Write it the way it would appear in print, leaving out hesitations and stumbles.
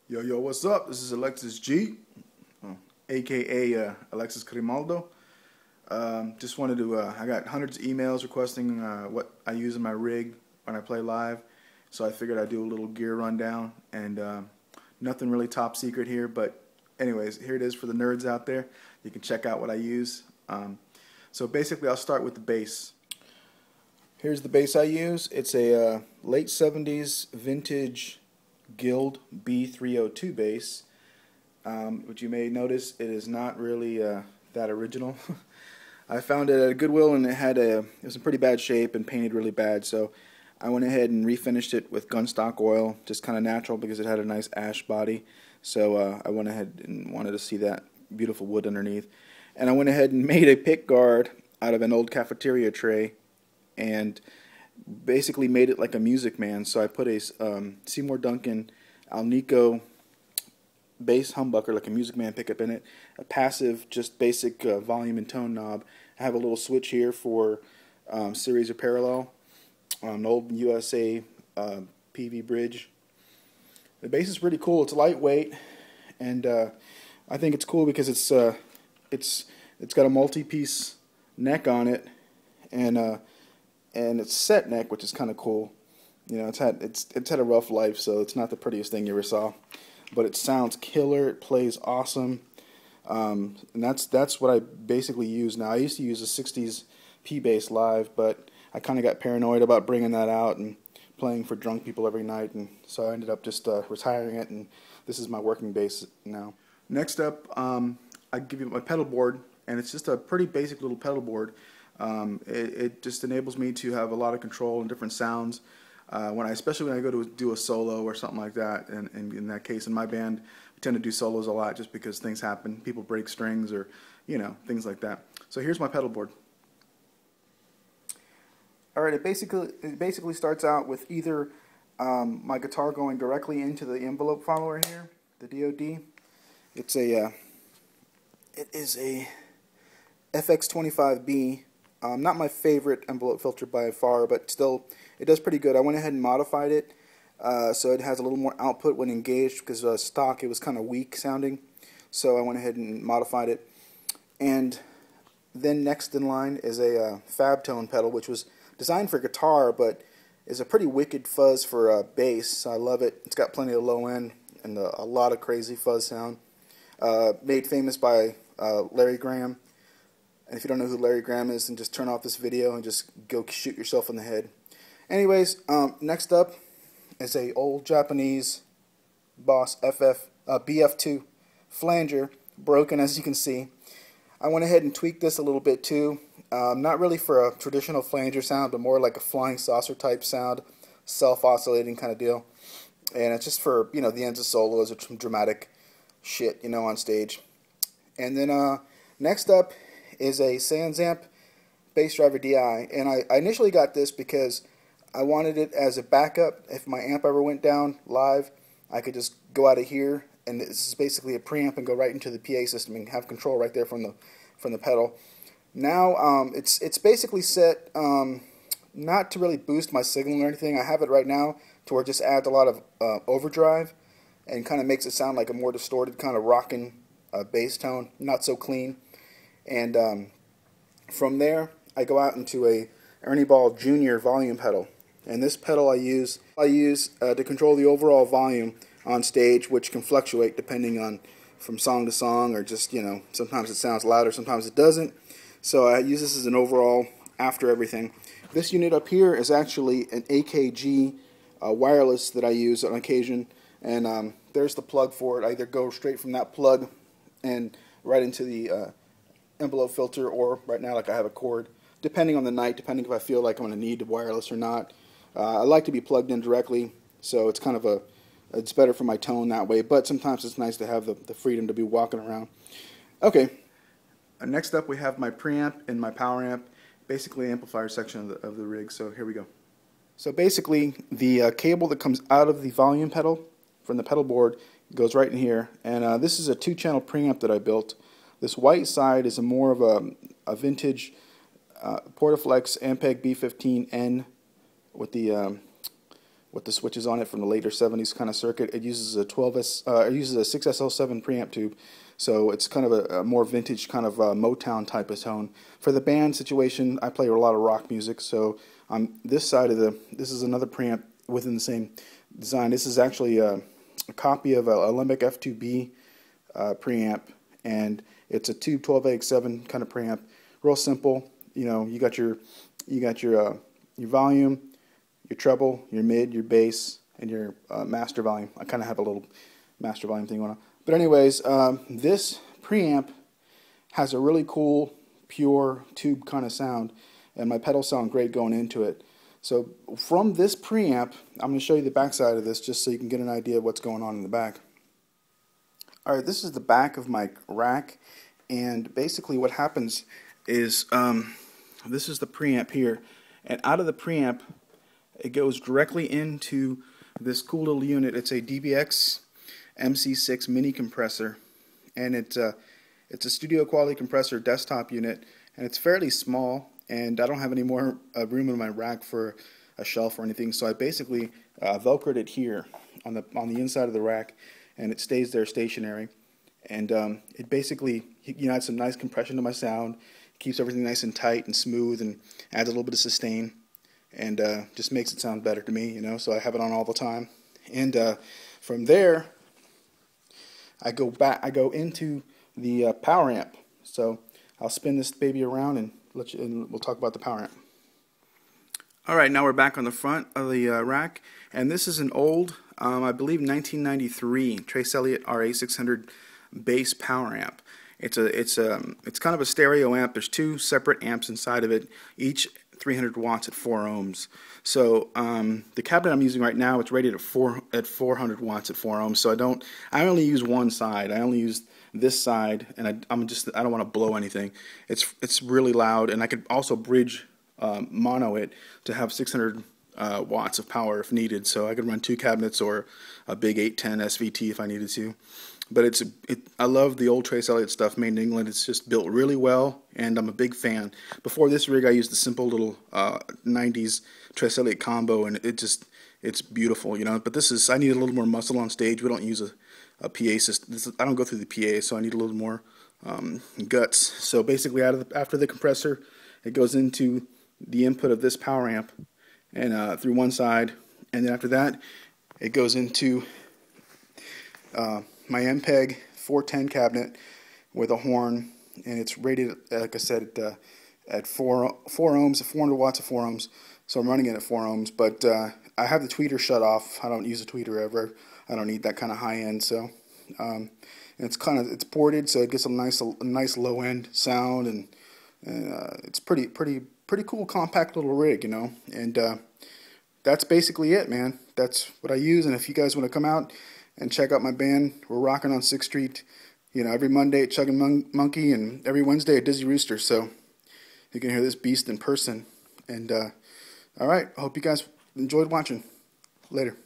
Yo, yo, what's up? This is Alexis G, aka Alexis Grimaldo. Just wanted to, I got hundreds of emails requesting what I use in my rig when I play live, so I figured I'd do a little gear rundown, and nothing really top secret here, but anyways, here it is for the nerds out there. You can check out what I use. So basically I'll start with the bass. Here's the bass I use. It's a late 70s vintage Guild B302 bass, which you may notice it is not really that original. I found it at Goodwill and it was in pretty bad shape and painted really bad, so I went ahead and refinished it with gunstock oil, just kind of natural because it had a nice ash body. So I went ahead and wanted to see that beautiful wood underneath, and I went ahead and made a pick guard out of an old cafeteria tray and basically made it like a Music Man. So I put a Seymour Duncan Alnico bass humbucker, like a Music Man pickup in it, a passive, just basic volume and tone knob. I have a little switch here for series or parallel, an old USA PV bridge. The bass is pretty cool. It's lightweight, and I think it's cool because it's got a multi-piece neck on it, and it's set neck, which is kind of cool. You know, it's had a rough life, so it's not the prettiest thing you ever saw, but it sounds killer. It plays awesome, and that's what I basically use now. I used to use a '60s P bass live, but I kind of got paranoid about bringing that out and playing for drunk people every night, and so I ended up just retiring it, and this is my working bass now. Next up, I give you my pedal board, and it's just a pretty basic little pedal board. It just enables me to have a lot of control and different sounds especially when I go to do a solo or something like that. And in that case, in my band, we tend to do solos a lot just because things happen. People break strings or, you know, things like that. So here's my pedal board. Alright, it basically starts out with either my guitar going directly into the envelope follower here, the DOD. It is a FX25B. Not my favorite envelope filter by far, but still, it does pretty good. I went ahead and modified it so it has a little more output when engaged, because stock it was kind of weak sounding. So I went ahead and modified it. And then next in line is a fab tone pedal, which was designed for guitar, but is a pretty wicked fuzz for bass. So I love it. It's got plenty of low end and a lot of crazy fuzz sound. Made famous by Larry Graham. And if you don't know who Larry Graham is, then just turn off this video and just go shoot yourself in the head. Anyways, next up is a old Japanese Boss BF2 flanger, broken as you can see. I went ahead and tweaked this a little bit too. Not really for a traditional flanger sound, but more like a flying saucer type sound, self-oscillating kind of deal. And it's just for, you know, the ends of solos or some dramatic shit, you know, on stage. And then next up is a Sans Amp Bass Driver DI, and I initially got this because I wanted it as a backup. If my amp ever went down live, I could just go out of here, and this is basically a preamp, and go right into the PA system and have control right there from the pedal. Now it's basically set not to really boost my signal or anything. I have it right now to where it just adds a lot of overdrive and kind of makes it sound like a more distorted kind of rockin' bass tone, not so clean. And from there, I go out into a Ernie Ball Jr. volume pedal, and this pedal I use to control the overall volume on stage, which can fluctuate depending on from song to song, or just, you know, sometimes it sounds louder, sometimes it doesn't. So I use this as an overall after everything. This unit up here is actually an AKG wireless that I use on occasion, and there's the plug for it. I either go straight from that plug and right into the envelope filter, or right now, like, I have a cord, depending on the night, depending if I feel like I'm going to need wireless or not. I like to be plugged in directly, so it's kind of it's better for my tone that way, but sometimes it's nice to have the freedom to be walking around. Okay, next up we have my preamp and my power amp, basically amplifier section of the rig, so here we go. So basically, the cable that comes out of the volume pedal from the pedal board goes right in here, and this is a 2-channel preamp that I built. This white side is more of a vintage Portaflex Ampeg B15N with the with the switches on it from the later 70s kind of circuit. It uses a 6SL7 preamp tube, so it's kind of a more vintage kind of Motown type of tone. For the band situation, I play a lot of rock music, so this is another preamp within the same design. This is actually a copy of a Alembic F2B preamp, and it's a tube 12AX7 kind of preamp. Real simple. You got your volume, your treble, your mid, your bass, and your master volume. I kind of have a little master volume thing going on. But anyways, this preamp has a really cool, pure tube kind of sound, and my pedals sound great going into it. So from this preamp, I'm going to show you the back side of this just so you can get an idea of what's going on in the back. Alright, this is the back of my rack, and basically what happens is this is the preamp here, and out of the preamp it goes directly into this cool little unit. It's a DBX MC6 mini compressor, and it's a studio quality compressor desktop unit, and it's fairly small, and I don't have any more room in my rack for a shelf or anything, so I basically velcroed it here on the inside of the rack, and it stays there stationary. And it basically adds some nice compression to my sound, keeps everything nice and tight and smooth, and adds a little bit of sustain, and just makes it sound better to me, so I have it on all the time. And from there I go into the power amp. So I'll spin this baby around and we'll talk about the power amp. Alright, now we're back on the front of the rack, and this is an old, I believe 1993 Trace Elliot RA600 bass power amp. It's kind of a stereo amp. There's two separate amps inside of it, each 300 watts at 4 ohms. So the cabinet I'm using right now, it's rated at 400 watts at 4 ohms. So I only use one side. I only use this side, and I don't want to blow anything. It's really loud, and I could also bridge mono it to have 600 watts of power if needed. So I could run two cabinets or a big 810 SVT if I needed to. But I love the old Trace Elliot stuff made in England. It's just built really well, and I'm a big fan. Before this rig, I used the simple little 90s Trace Elliot combo, and it's beautiful, But I need a little more muscle on stage. We don't use a PA system. I don't go through the PA, so I need a little more guts. So basically, after the compressor, it goes into the input of this power amp, and through one side, and then after that, it goes into my MPEG 410 cabinet with a horn, and it's rated, like I said, at 4 ohms, 400 watts at 4 ohms. So I'm running it at 4 ohms, but I have the tweeter shut off. I don't use a tweeter ever. I don't need that kind of high end. So and it's ported, so it gets a nice low end sound, and it's pretty cool, compact little rig, And that's basically it, man. That's what I use. And if you guys want to come out and check out my band, we're rocking on 6th Street, every Monday at Chuggin' Monkey, and every Wednesday at Dizzy Rooster, so you can hear this beast in person. And alright, I hope you guys enjoyed watching. Later.